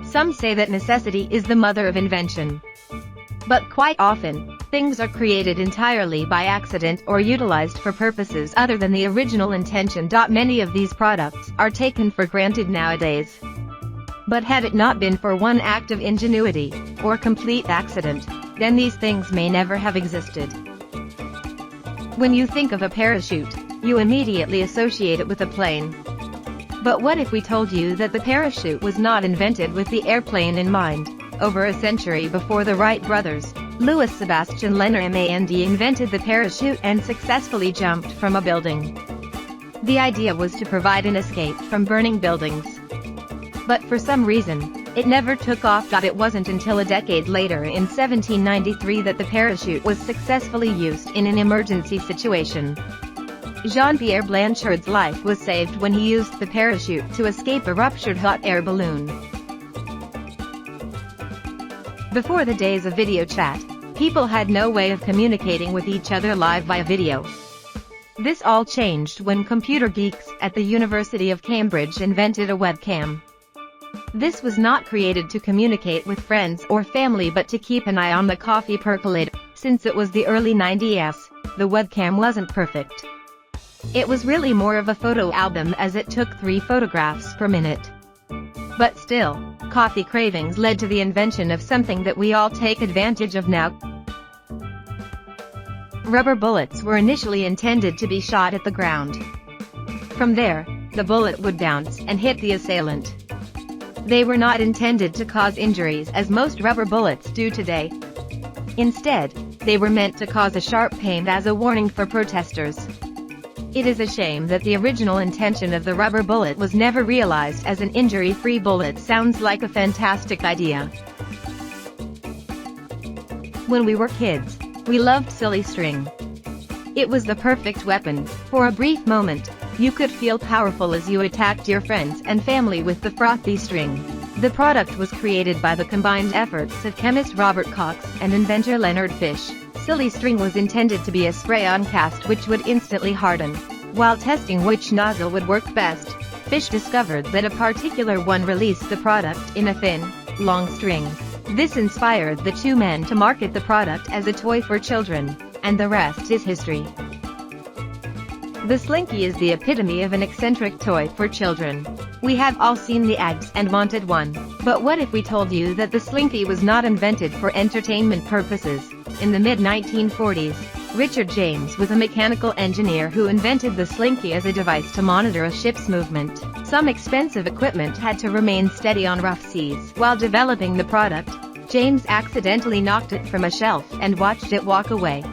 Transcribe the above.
Some say that necessity is the mother of invention. But quite often, things are created entirely by accident or utilized for purposes other than the original intention. Many of these products are taken for granted nowadays. But had it not been for one act of ingenuity, or complete accident, then these things may never have existed. When you think of a parachute, you immediately associate it with a plane. But what if we told you that the parachute was not invented with the airplane in mind? Over a century before the Wright brothers, Louis Sebastian Leonard invented the parachute and successfully jumped from a building. The idea was to provide an escape from burning buildings. But for some reason, it never took off. It wasn't until a decade later in 1793 that the parachute was successfully used in an emergency situation. Jean-Pierre Blanchard's life was saved when he used the parachute to escape a ruptured hot air balloon. Before the days of video chat, people had no way of communicating with each other live via video. This all changed when computer geeks at the University of Cambridge invented a webcam. This was not created to communicate with friends or family but to keep an eye on the coffee percolator. Since it was the early 90s, the webcam wasn't perfect. It was really more of a photo album as it took 3 photographs per minute. But still, coffee cravings led to the invention of something that we all take advantage of now. Rubber bullets were initially intended to be shot at the ground. From there, the bullet would bounce and hit the assailant. They were not intended to cause injuries as most rubber bullets do today. Instead, they were meant to cause a sharp pain as a warning for protesters. It is a shame that the original intention of the rubber bullet was never realized as an injury-free bullet. Sounds like a fantastic idea. When we were kids, we loved silly string. It was the perfect weapon. For a brief moment, you could feel powerful as you attacked your friends and family with the frothy string. The product was created by the combined efforts of chemist Robert Cox and inventor Leonard Fish. Silly string was intended to be a spray-on cast which would instantly harden. While testing which nozzle would work best, Fish discovered that a particular one released the product in a thin, long string. This inspired the two men to market the product as a toy for children, and the rest is history. The Slinky is the epitome of an eccentric toy for children. We have all seen the ads and wanted one. But what if we told you that the Slinky was not invented for entertainment purposes? In the mid-1940s, Richard James was a mechanical engineer who invented the Slinky as a device to monitor a ship's movement. Some expensive equipment had to remain steady on rough seas. While developing the product, James accidentally knocked it from a shelf and watched it walk away.